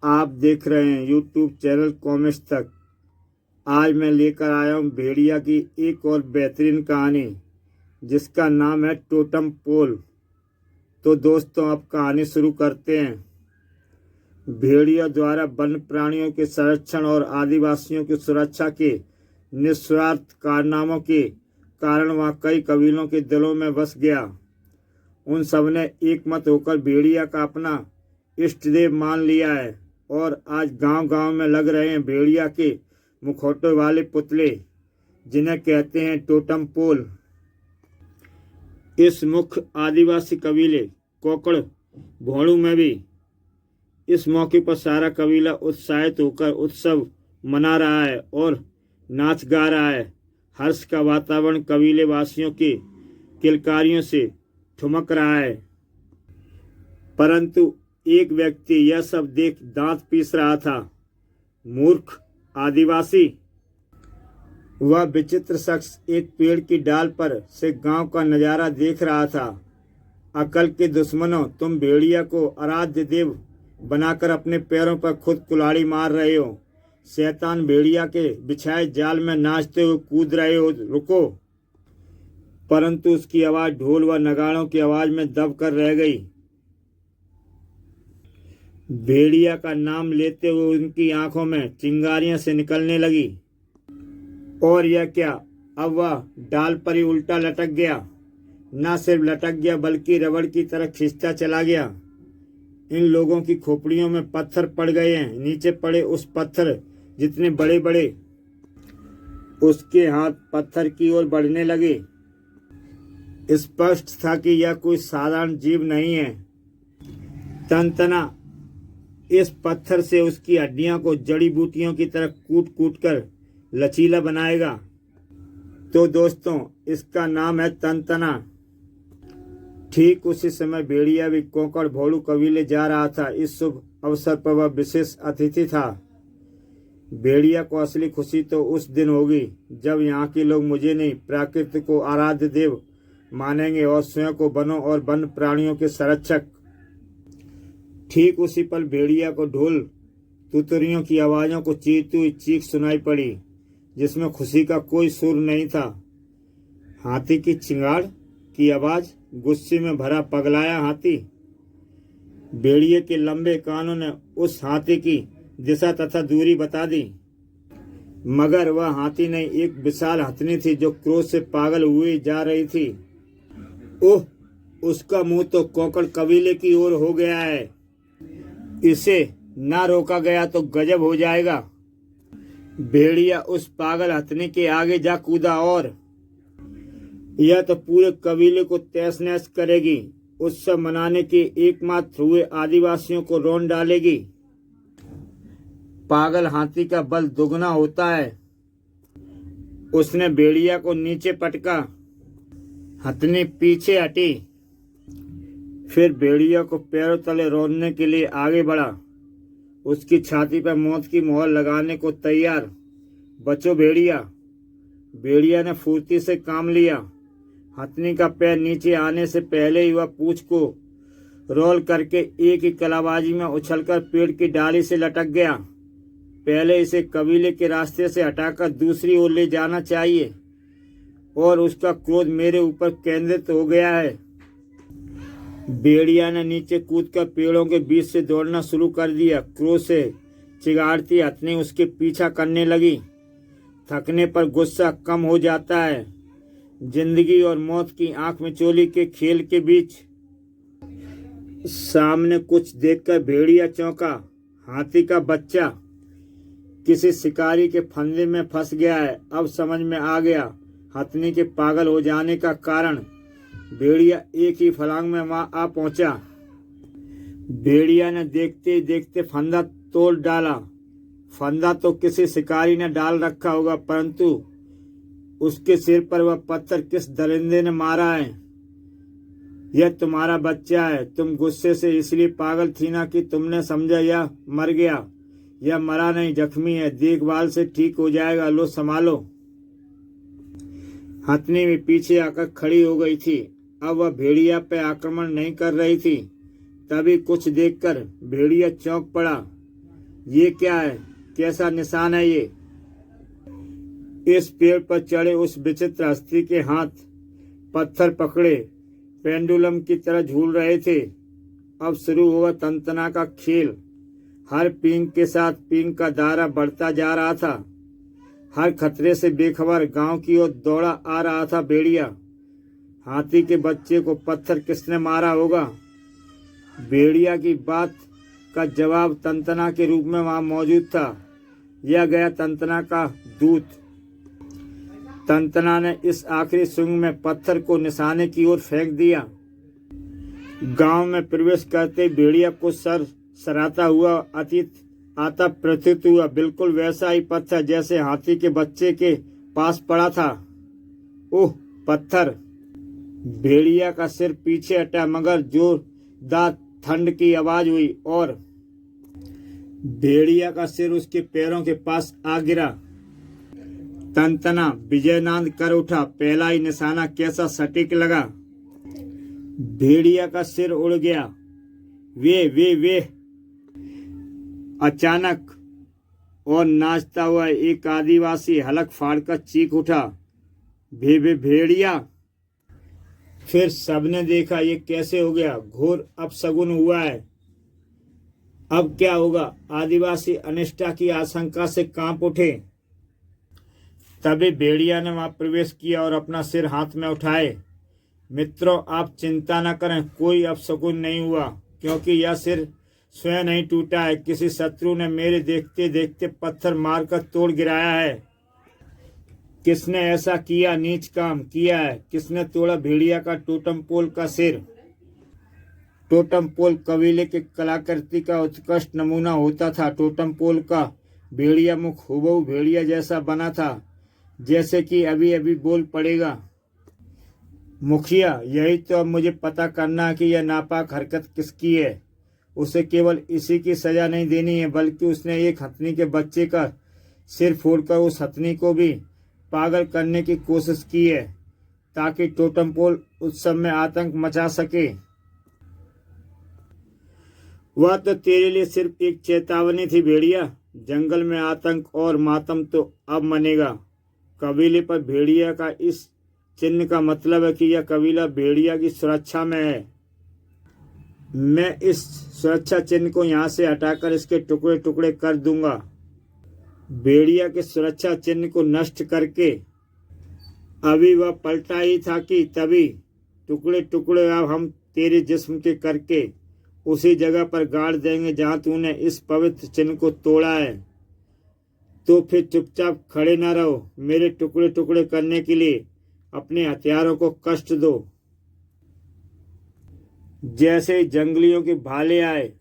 आप देख रहे हैं यूट्यूब चैनल कॉमिक्स तक। आज मैं लेकर आया हूं भेड़िया की एक और बेहतरीन कहानी जिसका नाम है टोटम पोल। तो दोस्तों अब कहानी शुरू करते हैं। भेड़िया द्वारा वन्य प्राणियों के संरक्षण और आदिवासियों की सुरक्षा के निस्वार्थ कारनामों के कारण वह कई कबीलों के दिलों में बस गया। उन सबने एक मत होकर भेड़िया का अपना इष्ट देव मान लिया है और आज गांव-गांव में लग रहे हैं भेड़िया के मुखौटे वाले पुतले जिन्हें कहते हैं टोटम पोल। इस मुख्य आदिवासी कबीले कोकड़ भोड़ू में भी इस मौके पर सारा कबीला उत्साहित होकर उत्सव मना रहा है और नाच गा रहा है। हर्ष का वातावरण कबीले वासियों के किलकारियों से ठुमक रहा है। परंतु एक व्यक्ति यह सब देख दांत पीस रहा था। मूर्ख आदिवासी! वह विचित्र शख्स एक पेड़ की डाल पर से गांव का नजारा देख रहा था। अकल के दुश्मनों, तुम भेड़िया को आराध्य देव बनाकर अपने पैरों पर खुद कुल्हाड़ी मार रहे हो। शैतान भेड़िया के बिछाए जाल में नाचते हुए कूद रहे हो, रुको। परंतु उसकी आवाज ढोल व नगाड़ों की आवाज में दब कर रह गई। भेड़िया का नाम लेते हुए उनकी आंखों में चिंगारियां से निकलने लगी। और यह क्या, अब वह डाल पर ही उल्टा लटक गया। न सिर्फ लटक गया बल्कि रबड़ की तरह खिंचता चला गया। इन लोगों की खोपड़ियों में पत्थर पड़ गए हैं। नीचे पड़े उस पत्थर जितने बड़े बड़े उसके हाथ पत्थर की ओर बढ़ने लगे। स्पष्ट था कि यह कोई साधारण जीव नहीं है। तनतना इस पत्थर से उसकी हड्डियों को जड़ी बूटियों की तरह कूट कूट कर लचीला बनाएगा। तो दोस्तों, इसका नाम है तनतना। ठीक उसी समय भेड़िया भी कोकड़ भोड़ू कबीले जा रहा था। इस शुभ अवसर पर वह विशेष अतिथि था। भेड़िया को असली खुशी तो उस दिन होगी जब यहाँ के लोग मुझे नहीं, प्रकृति को आराध्य देव मानेंगे और स्वयं को वनों और वन्य प्राणियों के संरक्षक। ठीक उसी पल भेड़िया को ढोल तुतरियों की आवाजों को चीरती हुई चीख सुनाई पड़ी जिसमें खुशी का कोई सुर नहीं था। हाथी की चिंगाड़ की आवाज, गुस्से में भरा पगलाया हाथी। भेड़िए के लंबे कानों ने उस हाथी की दिशा तथा दूरी बता दी। मगर वह हाथी नहीं, एक विशाल हथनी थी जो क्रोध से पागल हुई जा रही थी। ओह, उसका मुंह तो कोकड़ कबीले की ओर हो गया है। इसे ना रोका गया तो गजब हो जाएगा। भेड़िया उस पागल हथनी के आगे जा कूदा और यह तो पूरे कबीले को तहस नहस करेगी। उत्सव मनाने के एकमात्र हुए आदिवासियों को रौंद डालेगी। पागल हाथी का बल दुगना होता है। उसने भेड़िया को नीचे पटका। हथनी पीछे हटी, फिर भेड़िया को पैरों तले रौंदने के लिए आगे बढ़ा। उसकी छाती पर मौत की मोहर लगाने को तैयार। बचो भेड़िया! भेड़िया ने फुर्ती से काम लिया। हथनी का पैर नीचे आने से पहले ही वह पूंछ को रोल करके एक ही कलाबाजी में उछलकर पेड़ की डाली से लटक गया। पहले इसे कबीले के रास्ते से हटाकर दूसरी ओर ले जाना चाहिए और उसका क्रोध मेरे ऊपर केंद्रित हो गया है। भेड़िया ने नीचे कूदकर पेड़ों के बीच से दौड़ना शुरू कर दिया। क्रोध से चिगाड़ती हथनी उसके पीछा करने लगी। थकने पर गुस्सा कम हो जाता है। जिंदगी और मौत की आंख मिचौली के खेल के बीच सामने कुछ देखकर भेड़िया चौंका। हाथी का बच्चा किसी शिकारी के फंदे में फंस गया है। अब समझ में आ गया हथनी के पागल हो जाने का कारण। भेड़िया एक ही फलांग में वहां आ पहुंचा। भेड़िया ने देखते ही देखते फंदा तोड़ डाला। फंदा तो किसी शिकारी ने डाल रखा होगा, परंतु उसके सिर पर वह पत्थर किस दरिंदे ने मारा है। यह तुम्हारा बच्चा है। तुम गुस्से से इसलिए पागल थी ना कि तुमने समझा यह मर गया। यह मरा नहीं, जख्मी है। देखभाल से ठीक हो जाएगा। लो संभालो। हथनी भी पीछे आकर खड़ी हो गई थी। अब वह भेड़िया पे आक्रमण नहीं कर रही थी। तभी कुछ देखकर भेड़िया चौंक पड़ा। ये क्या है? कैसा निशान है ये? इस पेड़ पर चढ़े उस विचित्र हस्ती के हाथ पत्थर पकड़े पेंडुलम की तरह झूल रहे थे। अब शुरू हुआ तंतना का खेल। हर पींग के साथ पींग का दायरा बढ़ता जा रहा था। हर खतरे से बेखबर गांव की ओर दौड़ा आ रहा था भेड़िया। हाथी के बच्चे को पत्थर किसने मारा होगा? भेड़िया की बात का जवाब तंतना के रूप में वहां मौजूद था। यह गया तंतना का दूत। तंतना ने इस आखिरी सुंग में पत्थर को निशाने की ओर फेंक दिया। गांव में प्रवेश करते भेड़िया को सर सराता हुआ अतीत आता प्रतीत हुआ। बिल्कुल वैसा ही पत्थर जैसे हाथी के बच्चे के पास पड़ा था। ओह पत्थर! भेड़िया का सिर पीछे हटा मगर जोरदार ठंड की आवाज हुई और भेड़िया का सिर उसके पैरों के पास आ गिरा। तंतना विजयनाद कर उठा। पहला ही निशाना कैसा सटीक लगा। भेड़िया का सिर उड़ गया। वे अचानक और नाचता हुआ एक आदिवासी हलक फाड़कर चीख उठा, भेड़िया! फिर सबने देखा ये कैसे हो गया। घोर अपशगुन हुआ है। अब क्या होगा? आदिवासी अनिष्टा की आशंका से कांप उठे। तभी भेड़िया ने वहां प्रवेश किया और अपना सिर हाथ में उठाए। मित्रों, आप चिंता न करें, कोई अपशगुन नहीं हुआ, क्योंकि यह सिर स्वयं नहीं टूटा है। किसी शत्रु ने मेरे देखते देखते पत्थर मारकर तोड़ गिराया है। किसने ऐसा किया? नीच काम किया है। किसने तोड़ा भेड़िया का टोटम पोल का सिर? टोटम पोल कबीले के कलाकृति का उत्कृष्ट नमूना होता था। टोटम पोल का भेड़िया मुख हुबहू भेड़िया जैसा बना था, जैसे कि अभी अभी बोल पड़ेगा। मुखिया, यही तो अब मुझे पता करना है कि यह नापाक हरकत किसकी है। उसे केवल इसी की सजा नहीं देनी है, बल्कि उसने एक हथनी के बच्चे का सिर फोड़कर उस हथनी को भी पागल करने की कोशिश की है, ताकि टोटम पोल उत्सव में आतंक मचा सके। वह तो तेरे लिए सिर्फ एक चेतावनी थी भेड़िया। जंगल में आतंक और मातम तो अब मनेगा। कबीले पर भेड़िया का इस चिन्ह का मतलब है कि यह कबीला भेड़िया की सुरक्षा में है। मैं इस सुरक्षा चिन्ह को यहाँ से हटाकर इसके टुकड़े टुकड़े कर दूंगा। भेड़िया के सुरक्षा चिन्ह को नष्ट करके अभी वह पलटा ही था कि तभी टुकड़े टुकड़े अब हम तेरे जिस्म के करके उसी जगह पर गाड़ देंगे जहां तूने इस पवित्र चिन्ह को तोड़ा है। तो फिर चुपचाप खड़े न रहो। मेरे टुकड़े टुकड़े करने के लिए अपने हथियारों को कष्ट दो। जैसे ही जंगलियों के भाले आए,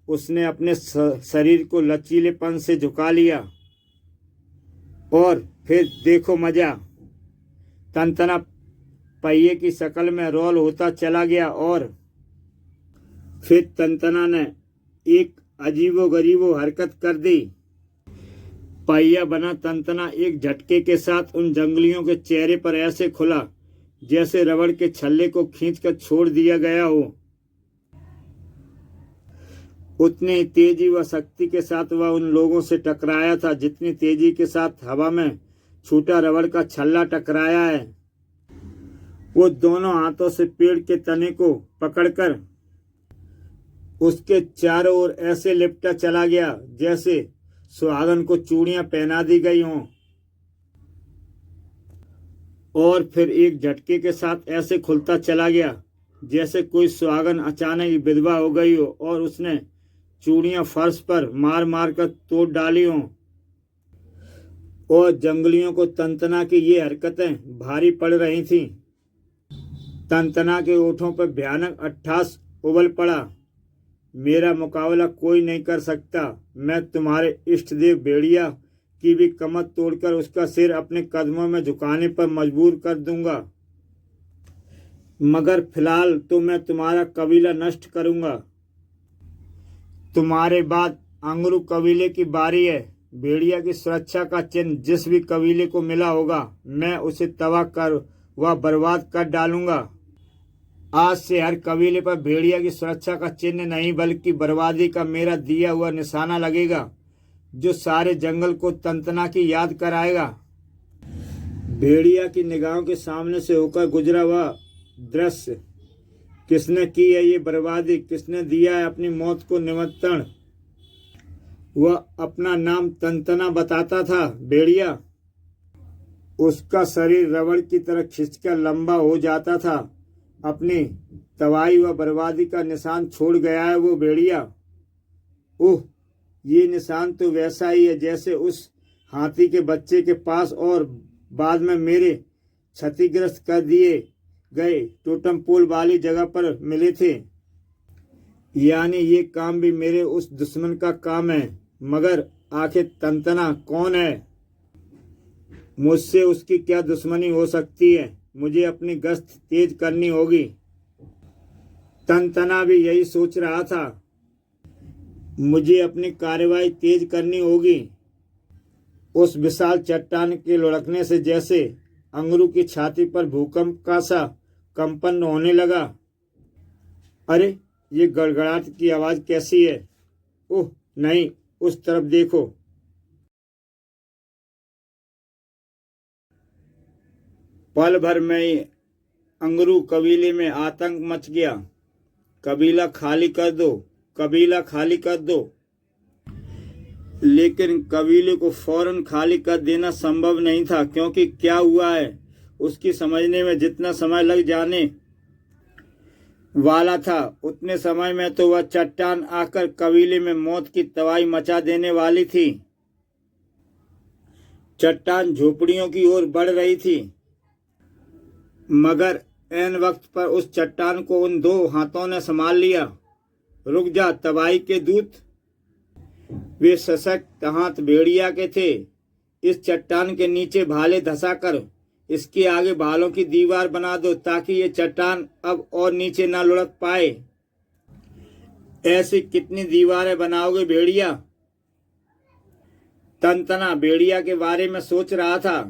उसने अपने शरीर को लचीलेपन से झुका लिया और फिर देखो मजा। तंतना पहिए की शक्ल में रोल होता चला गया और फिर तंतना ने एक अजीबोगरीबो हरकत कर दी। पहिया बना तंतना एक झटके के साथ उन जंगलियों के चेहरे पर ऐसे खुला जैसे रबड़ के छल्ले को खींचकर छोड़ दिया गया हो। उतनी तेजी व शक्ति के साथ वह उन लोगों से टकराया था जितनी तेजी के साथ हवा में छूटा रबड़ का छल्ला टकराया है। वो दोनों हाथों से पेड़ के तने को पकड़कर उसके चारों ओर ऐसे लिपटा चला गया जैसे सुहागन को चूड़ियां पहना दी गई हों, और फिर एक झटके के साथ ऐसे खुलता चला गया जैसे कोई सुहागन अचानक विधवा हो गई हो और उसने चूड़ियां फर्श पर मार मार कर तोड़ डाली हों। और जंगलियों को तंतना की ये हरकतें भारी पड़ रही थीं। तंतना के ओठों पर भयानक अट्ठास उबल पड़ा। मेरा मुकाबला कोई नहीं कर सकता। मैं तुम्हारे इष्ट देव भेड़िया की भी कमर तोड़कर उसका सिर अपने कदमों में झुकाने पर मजबूर कर दूंगा, मगर फिलहाल तो मैं तुम्हारा कबीला नष्ट करूंगा। तुम्हारे बाद अंगरू कबीले की बारी है। भेड़िया की सुरक्षा का चिन्ह जिस भी कबीले को मिला होगा, मैं उसे तबाह कर वह बर्बाद कर डालूंगा। आज से हर कबीले पर भेड़िया की सुरक्षा का चिन्ह नहीं बल्कि बर्बादी का मेरा दिया हुआ निशाना लगेगा। जो सारे जंगल को तंतना की याद कराएगा। भेड़िया की निगाहों के सामने से होकर गुजरा वह दृश्य। किसने की है ये बर्बादी, किसने दिया है अपनी मौत को निमंत्रण। वह अपना नाम तंतना बताता था, भेड़िया। उसका शरीर रबड़ की तरह खिंचकर लंबा हो जाता था। अपनी तबाही व बर्बादी का निशान छोड़ गया है वो भेड़िया। ओह, ये निशान तो वैसा ही है जैसे उस हाथी के बच्चे के पास और बाद में मेरे क्षतिग्रस्त कर दिए गए टोटम पोल वाली जगह पर मिले थे। यानी ये काम भी मेरे उस दुश्मन का काम है। मगर आखिर तंतना कौन है? मुझसे उसकी क्या दुश्मनी हो सकती है? मुझे अपनी गश्त तेज करनी होगी। तंतना भी यही सोच रहा था। मुझे अपनी कार्रवाई तेज करनी होगी। उस विशाल चट्टान के लुढ़कने से जैसे अंगरू की छाती पर भूकंप का सा कंपन होने लगा। अरे, ये गड़गड़ाहट की आवाज कैसी है? ओह नहीं, उस तरफ देखो। पल भर में ही अंगरू कबीले में आतंक मच गया। कबीला खाली कर दो, कबीला खाली कर दो। लेकिन कबीले को फौरन खाली कर देना संभव नहीं था, क्योंकि क्या हुआ है उसकी समझने में जितना समय लग जाने वाला था उतने समय में तो वह चट्टान आकर कबीले में मौत की तबाही मचा देने वाली थी। चट्टान झोपड़ियों की ओर बढ़ रही थी, मगर ऐन वक्त पर उस चट्टान को उन दो हाथों ने संभाल लिया। रुक जा तबाही के दूत। वे सशक्त हाथ भेड़िया के थे। इस चट्टान के नीचे भाले धंसाकर इसके आगे भालों की दीवार बना दो ताकि ये चट्टान अब और नीचे ना लुढ़क पाए। ऐसी कितनी दीवारें बनाओगे भेड़िया? तंतना भेड़िया के बारे में सोच रहा था।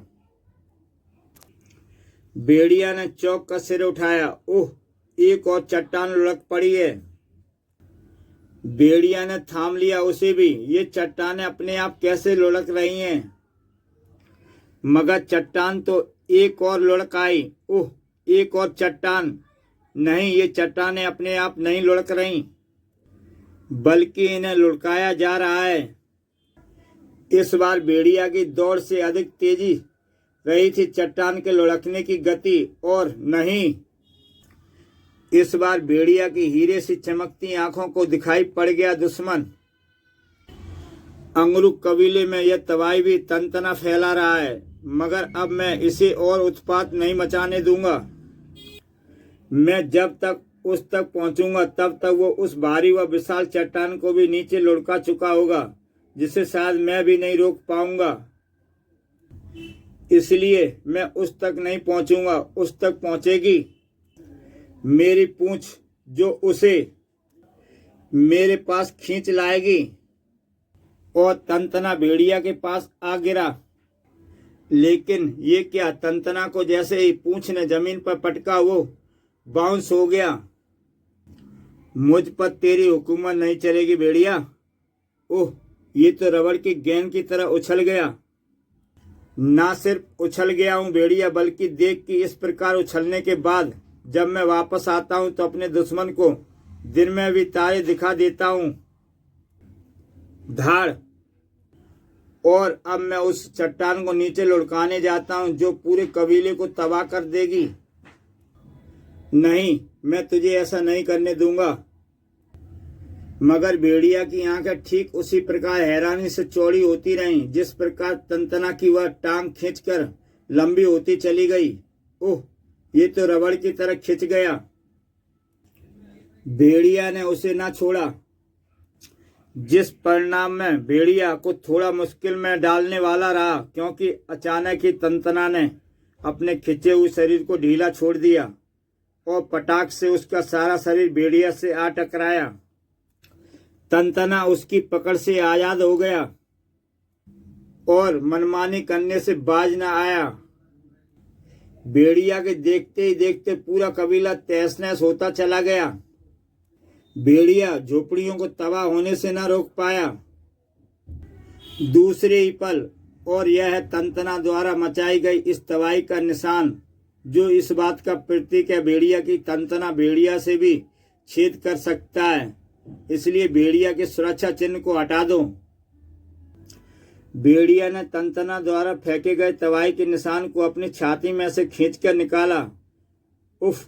भेड़िया ने चौंक कर सिर उठाया। ओह, एक और चट्टान लुढ़क पड़ी है। भेड़िया ने थाम लिया उसे भी। ये चट्टानें अपने आप कैसे लुढ़क रही हैं? मगर चट्टान तो एक और लुढ़क आई। ओह, एक और चट्टान। नहीं, ये चट्टानें अपने आप नहीं लुढ़क रही, बल्कि इन्हें लुढ़काया जा रहा है। इस बार भेड़िया की दौड़ से अधिक तेजी रही थी चट्टान के लुढ़कने की गति। और नहीं, इस बार भेड़िया की हीरे सी चमकती आंखों को दिखाई पड़ गया दुश्मन। अंगरू कबीले में यह तबाही भी तंतना फैला रहा है, मगर अब मैं इसे और उत्पात नहीं मचाने दूंगा। मैं जब तक उस तक पहुंचूंगा तब तक वो उस भारी व विशाल चट्टान को भी नीचे लुढ़का चुका होगा, जिसे शायद मैं भी नहीं रोक पाऊंगा। इसलिए मैं उस तक नहीं पहुंचूंगा। उस तक पहुंचेगी मेरी पूंछ, जो उसे मेरे पास खींच लाएगी। और तंतना भेड़िया के पास आ गिरा। लेकिन ये क्या, तंतना को जैसे ही पूंछ ने जमीन पर पटका वो बाउंस हो गया। मुझ पर तेरी हुकूमत नहीं चलेगी भेड़िया। ओह, ये तो रबड़ की गेंद की तरह उछल गया। ना सिर्फ उछल गया हूँ भेड़िया, बल्कि देख कि इस प्रकार उछलने के बाद जब मैं वापस आता हूँ तो अपने दुश्मन को दिन में भी तारे दिखा देता हूँ। धाड़। और अब मैं उस चट्टान को नीचे लुढ़काने जाता हूँ जो पूरे कबीले को तबाह कर देगी। नहीं, मैं तुझे ऐसा नहीं करने दूंगा। मगर भेड़िया की आंखें ठीक उसी प्रकार हैरानी से चौड़ी होती रहीं जिस प्रकार तंतना की वह टांग खींचकर लंबी होती चली गई। ओह, ये तो रबड़ की तरह खिंच गया। भेड़िया ने उसे ना छोड़ा, जिस परिणाम में भेड़िया को थोड़ा मुश्किल में डालने वाला रहा, क्योंकि अचानक ही तंतना ने अपने खिंचे हुए शरीर को ढीला छोड़ दिया और पटाख से उसका सारा शरीर भेड़िया से आ टकराया। तंतना उसकी पकड़ से आजाद हो गया और मनमानी करने से बाज न आया। भेड़िया के देखते ही देखते पूरा कबीला तहस नहस होता चला गया। भेड़िया झोपड़ियों को तबाह होने से न रोक पाया। दूसरे ही पल, और यह है तंतना द्वारा मचाई गई इस तबाही का निशान, जो इस बात का प्रतीक है भेड़िया की तंतना भेड़िया से भी छेद कर सकता है, इसलिए भेड़िया के सुरक्षा चिन्ह को हटा दो। भेड़िया ने तंतना द्वारा फेंके गए तबाही के निशान को अपनी छाती में से खींचकर निकाला। उफ,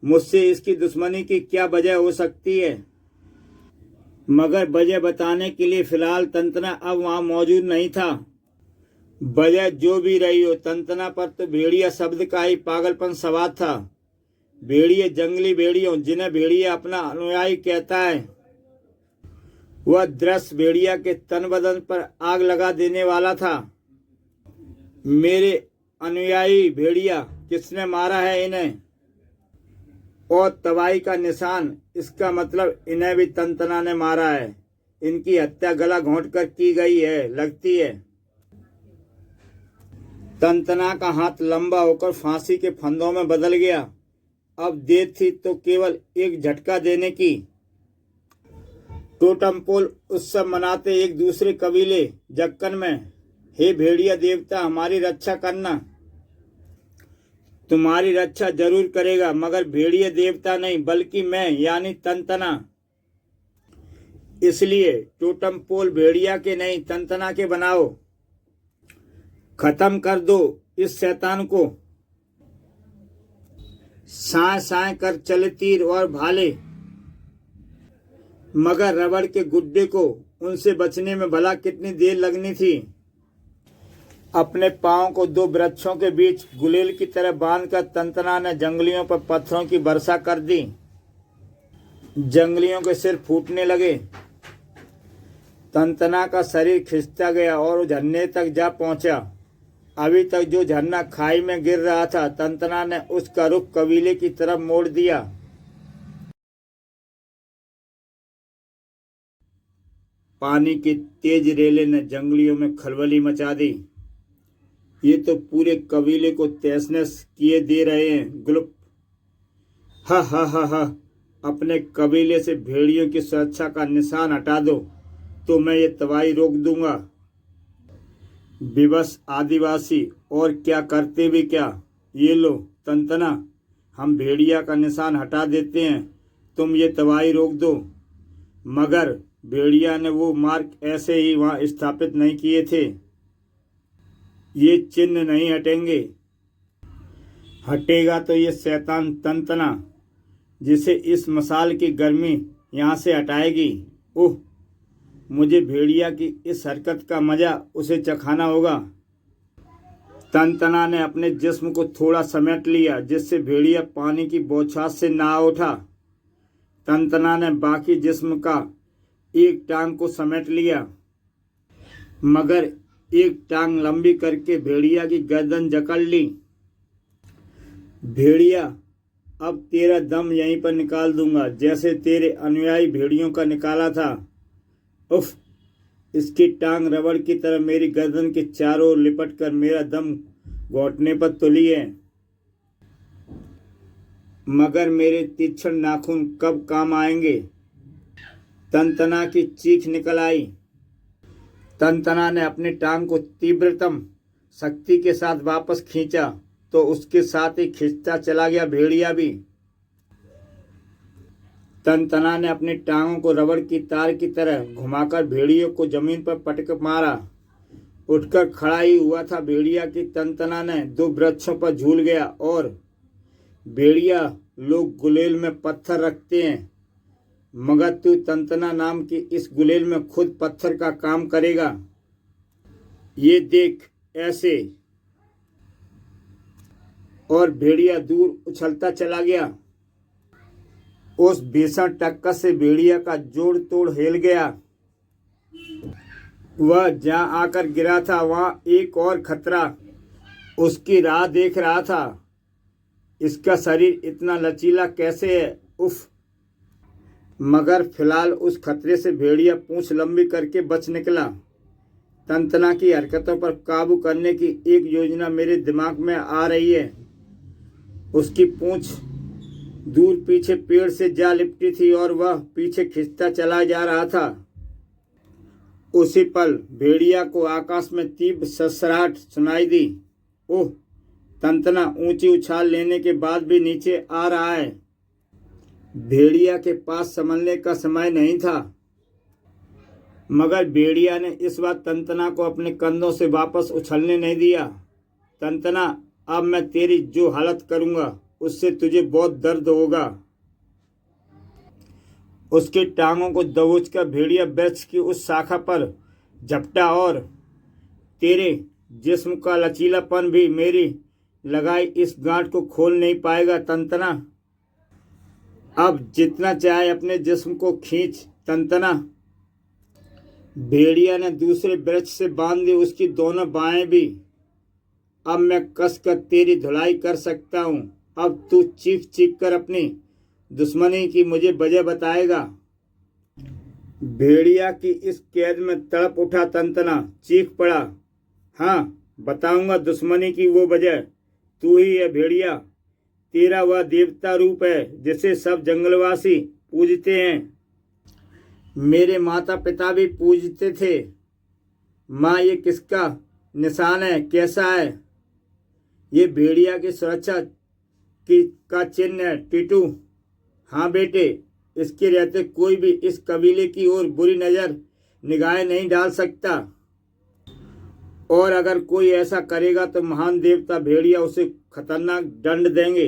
मुझसे इसकी दुश्मनी की क्या वजह हो सकती है? मगर वजह बताने के लिए फिलहाल तंतना अब वहां मौजूद नहीं था। वजह जो भी रही हो, तंतना पर तो भेड़िया शब्द का ही पागलपन सवार था। भेड़िए जंगली भेड़ियों, जिन्हें भेड़िया अपना अनुयायी कहता है, वह दृश्य भेड़िया के तन बदन पर आग लगा देने वाला था। मेरे अनुयायी भेड़िया, किसने मारा है इन्हें? और तबाही का निशान, इसका मतलब इन्हें भी तंतना ने मारा है। इनकी हत्या गला घोंट कर की गई है लगती है। तंतना का हाथ लंबा होकर फांसी के फंदों में बदल गया। अब देर थी तो केवल एक झटका देने की। टोटम पोल उत्सव मनाते एक दूसरे कबीले जक्कन में। हे भेड़िया देवता, हमारी रक्षा करना। तुम्हारी रक्षा जरूर करेगा, मगर भेड़िया देवता नहीं, बल्कि मैं यानी तंतना। इसलिए टोटम पोल भेड़िया के नहीं, तंतना के बनाओ। खत्म कर दो इस शैतान को। साए साए कर चले तीर और भाले, मगर रबड़ के गुड्डे को उनसे बचने में भला कितनी देर लगनी थी। अपने पांव को दो वृक्षों के बीच गुलेल की तरह बांधकर तंतना ने जंगलियों पर पत्थरों की वर्षा कर दी। जंगलियों के सिर फूटने लगे। तंतना का शरीर खिंचता गया और झरने तक जा पहुंचा। अभी तक जो झरना खाई में गिर रहा था, तंतना ने उसका रुख कबीले की तरफ मोड़ दिया। पानी की तेज रेले ने जंगलियों में खलबली मचा दी। ये तो पूरे कबीले को तहस नहस किए दे रहे हैं। ग्लुप, हा हा हा हा। अपने कबीले से भेड़ियों की सुरक्षा का निशान हटा दो तो मैं ये तबाही रोक दूंगा। विवश आदिवासी, और क्या करते भी क्या। ये लो तंतना, हम भेड़िया का निशान हटा देते हैं, तुम ये तबाही रोक दो। मगर भेड़िया ने वो मार्क ऐसे ही वहां स्थापित नहीं किए थे। ये चिन्ह नहीं हटेंगे। हटेगा तो ये शैतान तंतना, जिसे इस मसाल की गर्मी यहाँ से हटाएगी। ओह, मुझे भेड़िया की इस हरकत का मजा उसे चखाना होगा। तंतना ने अपने जिस्म को थोड़ा समेट लिया, जिससे भेड़िया पानी की बौछार से ना उठा। तंतना ने बाकी जिस्म का एक टांग को समेट लिया, मगर एक टांग लंबी करके भेड़िया की गर्दन जकड़ ली। भेड़िया, अब तेरा दम यहीं पर निकाल दूंगा, जैसे तेरे अनुयायी भेड़ियों का निकाला था। उफ, इसकी टांग रबड़ की तरह मेरी गर्दन के चारों ओर लिपट कर मेरा दम घोंटने पर तुली है। मगर मेरे तीक्ष्ण नाखून कब काम आएंगे? तंतना की चीख निकल आई। तंतना ने अपनी टांग को तीव्रतम शक्ति के साथ वापस खींचा, तो उसके साथ ही खींचता चला गया भेड़िया भी। तंतना ने अपनी टांगों को रबड़ की तार की तरह घुमाकर भेड़ियों को जमीन पर पटक मारा। उठकर खड़ा ही हुआ था भेड़िया की तंतना ने दो वृक्षों पर झूल गया। और भेड़िया, लोग गुलेल में पत्थर रखते हैं, मगर तू तंतना नाम की इस गुलेल में खुद पत्थर का काम करेगा। ये देख ऐसे। और भेड़िया दूर उछलता चला गया। उस भीषण टक्कर से भेड़िया का जोड़ तोड़ हिल गया। वह जहां आकर गिरा था, वहां एक और खतरा उसकी राह देख रहा था। इसका शरीर इतना लचीला कैसे है? उफ। मगर फिलहाल उस खतरे से भेड़िया पूंछ लंबी करके बच निकला। तंतना की हरकतों पर काबू करने की एक योजना मेरे दिमाग में आ रही है। उसकी पूंछ दूर पीछे पेड़ से जा लिपटी थी और वह पीछे खिंचता चला जा रहा था। उसी पल भेड़िया को आकाश में तीव्र सड़सड़ाहट सुनाई दी। ओह! तंतना ऊंची उछाल लेने के बाद भी नीचे आ रहा है। भेड़िया के पास संभलने का समय नहीं था, मगर भेड़िया ने इस बार तंतना को अपने कंधों से वापस उछलने नहीं दिया। तंतना, अब मैं तेरी जो हालत करूंगा उससे तुझे बहुत दर्द होगा। उसकी टांगों को दबोचकर भेड़िया वृक्ष की उस शाखा पर झपटा और तेरे जिस्म का लचीलापन भी मेरी लगाई इस गांठ को खोल नहीं पाएगा तंतना। अब जितना चाहे अपने जिस्म को खींच तंतना। भेड़िया ने दूसरे वृक्ष से बांध दी उसकी दोनों बाहें भी। अब मैं कसकर तेरी धुलाई कर सकता हूँ। अब तू चीख चीख कर अपनी दुश्मनी की मुझे वजह बताएगा। भेड़िया की इस कैद में तड़प उठा तंतना, चीख पड़ा, हाँ बताऊंगा दुश्मनी की वो वजह। तू ही है भेड़िया, तेरा वह देवता रूप है जिसे सब जंगलवासी पूजते हैं। मेरे माता पिता भी पूजते थे। माँ, ये किसका निशान है, कैसा है? ये भेड़िया की सुरक्षा का चिन्ह है टीटू। हाँ बेटे, इसके रहते कोई भी इस कबीले की ओर बुरी नज़र निगाहें नहीं डाल सकता, और अगर कोई ऐसा करेगा तो महान देवता भेड़िया उसे खतरनाक दंड देंगे।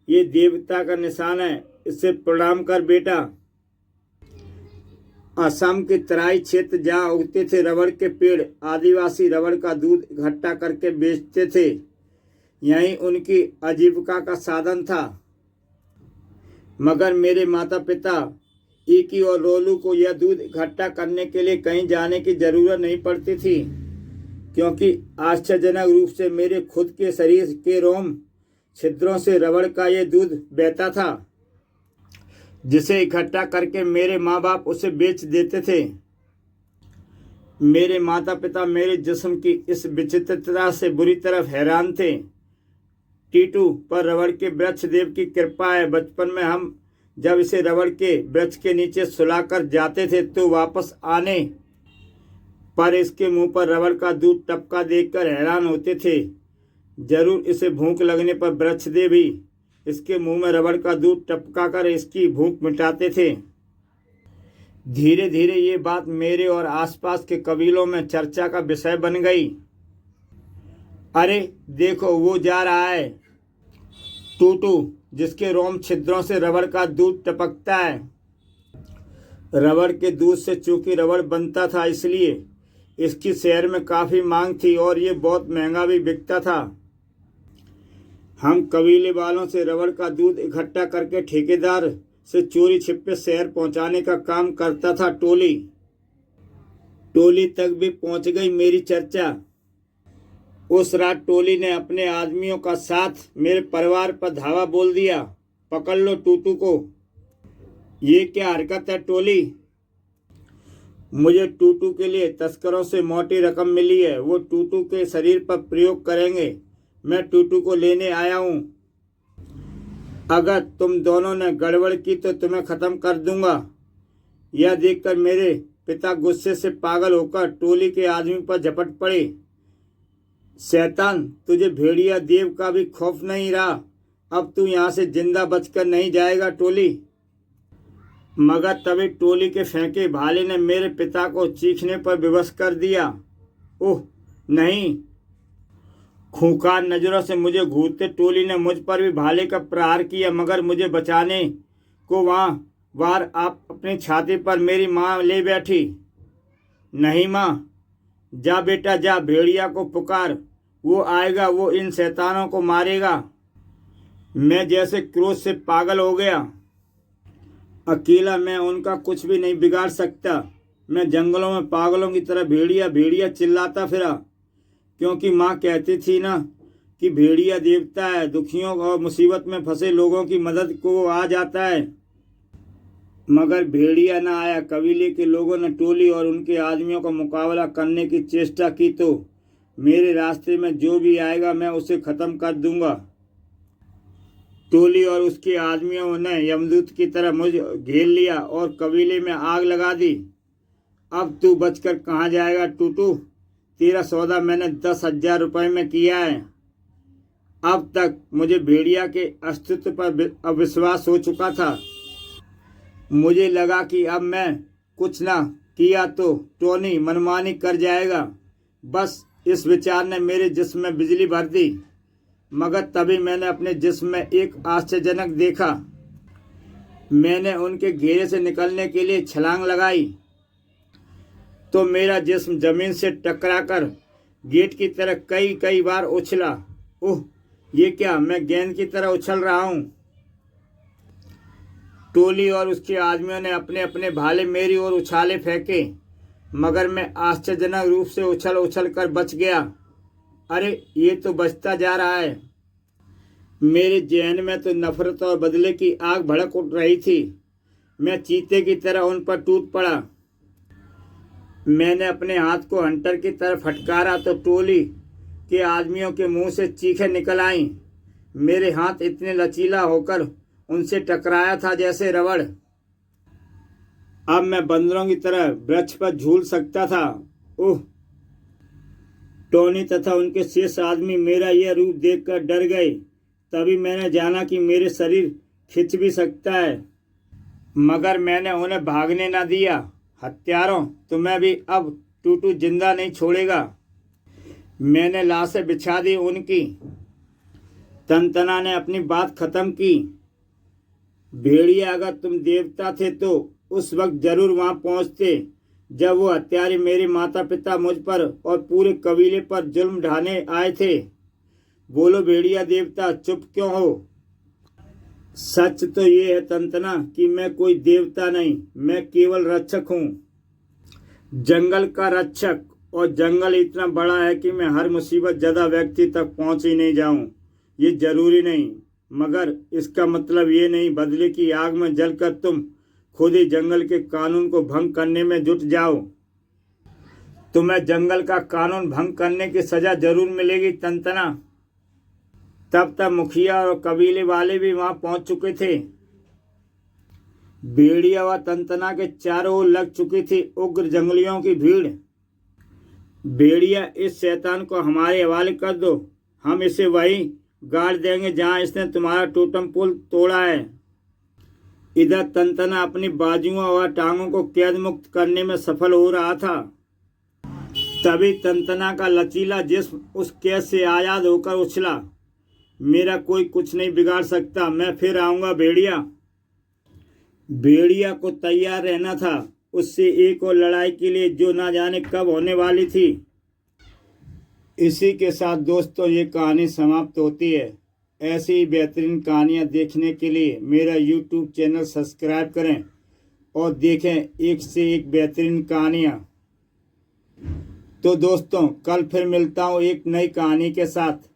ये देवता का निशान है, इससे प्रणाम कर बेटा। असम के तराई क्षेत्र जहाँ उगते थे रबड़ के पेड़, आदिवासी रबड़ का दूध इकट्ठा करके बेचते थे। यही उनकी आजीविका का साधन था। मगर मेरे माता पिता ईकी और रोलू को यह दूध इकट्ठा करने के लिए कहीं जाने की जरूरत नहीं पड़ती थी, क्योंकि आश्चर्यजनक रूप से मेरे खुद के शरीर के रोम छिद्रों से रबड़ का ये दूध बहता था, जिसे इकट्ठा करके मेरे माँ बाप उसे बेच देते थे। मेरे माता पिता मेरे जिस्म की इस विचित्रता से बुरी तरह हैरान थे। टीटू पर रबड़ के वृक्ष देव की कृपा है। बचपन में हम जब इसे रबड़ के वृक्ष के नीचे सुलाकर जाते थे तो वापस आने पर इसके मुंह पर रबड़ का दूध टपका देखकर हैरान होते थे। जरूर इसे भूख लगने पर वृक्षदेव भी इसके मुंह में रबड़ का दूध टपकाकर इसकी भूख मिटाते थे। धीरे धीरे ये बात मेरे और आसपास के कबीलों में चर्चा का विषय बन गई। अरे देखो, वो जा रहा है टूटू, जिसके रोम छिद्रों से रबड़ का दूध टपकता है। रबड़ के दूध से चूंकि रबड़ बनता था, इसलिए इसकी शहर में काफ़ी मांग थी और ये बहुत महंगा भी बिकता था। हम कबीले वालों से रबड़ का दूध इकट्ठा करके ठेकेदार से चोरी छिपे शहर पहुंचाने का काम करता था। टोली तक भी पहुंच गई मेरी चर्चा। उस रात टोली ने अपने आदमियों का साथ मेरे परिवार पर धावा बोल दिया। पकड़ लो टूटू को। ये क्या हरकत है टोली? मुझे टूटू के लिए तस्करों से मोटी रकम मिली है। वो टूटू के शरीर पर प्रयोग करेंगे। मैं टूटू को लेने आया हूँ। अगर तुम दोनों ने गड़बड़ की तो तुम्हें ख़त्म कर दूंगा। यह देखकर मेरे पिता गुस्से से पागल होकर टोली के आदमी पर झपट पड़े। शैतान, तुझे भेड़िया देव का भी खौफ नहीं रहा। अब तू यहाँ से जिंदा बचकर नहीं जाएगा टोली। मगर तभी टोली के फेंके भाले ने मेरे पिता को चीखने पर विवश कर दिया। ओह नहीं! खूंखार नजरों से मुझे घूरते टोली ने मुझ पर भी भाले का प्रहार किया, मगर मुझे बचाने को वहाँ वार आप अपनी छाती पर मेरी माँ ले बैठी। नहीं माँ, जा बेटा जा, भेड़िया को पुकार, वो आएगा, वो इन शैतानों को मारेगा। मैं जैसे क्रोध से पागल हो गया। अकेला मैं उनका कुछ भी नहीं बिगाड़ सकता। मैं जंगलों में पागलों की तरह भेड़िया भेड़िया चिल्लाता फिरा, क्योंकि माँ कहती थी ना कि भेड़िया देवता है, दुखियों और मुसीबत में फंसे लोगों की मदद को आ जाता है। मगर भेड़िया न आया। कबीले के लोगों ने टोली और उनके आदमियों का मुकाबला करने की चेष्टा की तो मेरे रास्ते में जो भी आएगा मैं उसे ख़त्म कर दूंगा। टोली और उसके आदमियों ने यमदूत की तरह मुझे घेर लिया और कबीले में आग लगा दी। अब तू बचकर कहाँ जाएगा टूटू? तेरा सौदा मैंने 10,000 रुपये में किया है। अब तक मुझे भेड़िया के अस्तित्व पर अविश्वास हो चुका था। मुझे लगा कि अब मैं कुछ ना किया तो टोनी मनमानी कर जाएगा। बस इस विचार ने मेरे जिस्म में बिजली भर दी। मगर तभी मैंने अपने जिस्म में एक आश्चर्यजनक देखा। मैंने उनके घेरे से निकलने के लिए छलांग लगाई तो मेरा जिस्म जमीन से टकराकर गेट की तरह कई कई बार उछला। ओह, ये क्या? मैं गेंद की तरह उछल रहा हूँ। टोली और उसके आदमियों ने अपने अपने भाले मेरी ओर उछाले फेंके, मगर मैं आश्चर्यजनक रूप से उछल उछल कर बच गया। अरे, ये तो बचता जा रहा है। मेरे जहन में तो नफरत और बदले की आग भड़क उठ रही थी। मैं चीते की तरह उन पर टूट पड़ा। मैंने अपने हाथ को हंटर की तरफ फटकारा तो टोली के आदमियों के मुंह से चीखें निकल आईं। मेरे हाथ इतने लचीला होकर उनसे टकराया था जैसे रबड़। अब मैं बंदरों की तरह वृक्ष पर झूल सकता था। ओह! टोनी तथा उनके शेष आदमी मेरा यह रूप देखकर डर गए। तभी मैंने जाना कि मेरे शरीर खिंच भी सकता है, मगर मैंने उन्हें भागने न दिया। हत्यारों, तुम्हें भी अब टूटू जिंदा नहीं छोड़ेगा। मैंने लाशें बिछा दी उनकी। तंतना ने अपनी बात खत्म की। भेड़िया, अगर तुम देवता थे तो उस वक्त जरूर वहां पहुंचते जब वो हत्यारे मेरे माता पिता मुझ पर और पूरे कबीले पर जुल्म ढाने आए थे। बोलो भेड़िया देवता, चुप क्यों हो? सच तो ये है तंतना कि मैं कोई देवता नहीं, मैं केवल रक्षक हूँ, जंगल का रक्षक। और जंगल इतना बड़ा है कि मैं हर मुसीबत ज़्यादा व्यक्ति तक पहुँच ही नहीं जाऊँ। ये जरूरी नहीं, मगर इसका मतलब ये नहीं बदले की आग में जलकर तुम खुद ही जंगल के कानून को भंग करने में जुट जाओ। तुम्हें जंगल का कानून भंग करने की सजा जरूर मिलेगी तंतना। तब तक मुखिया और कबीले वाले भी वहां पहुंच चुके थे। भेड़िया व तंतना के चारों ओर लग चुकी थी उग्र जंगलियों की भीड़। भेड़िया, इस शैतान को हमारे हवाले कर दो, हम इसे वहीं गाड़ देंगे जहां इसने तुम्हारा टोटम पोल तोड़ा है। इधर तंतना अपनी बाजुओं व टांगों को कैद मुक्त करने में सफल हो रहा था। तभी तंतना का लचीला जिस्म उस कैद से आजाद होकर उछला। मेरा कोई कुछ नहीं बिगाड़ सकता, मैं फिर आऊंगा भेड़िया। भेड़िया को तैयार रहना था उससे एक और लड़ाई के लिए जो ना जाने कब होने वाली थी। इसी के साथ दोस्तों ये कहानी समाप्त होती है। ऐसी ही बेहतरीन कहानियाँ देखने के लिए मेरा YouTube चैनल सब्सक्राइब करें और देखें एक से एक बेहतरीन कहानियाँ। तो दोस्तों, कल फिर मिलता हूँ एक नई कहानी के साथ।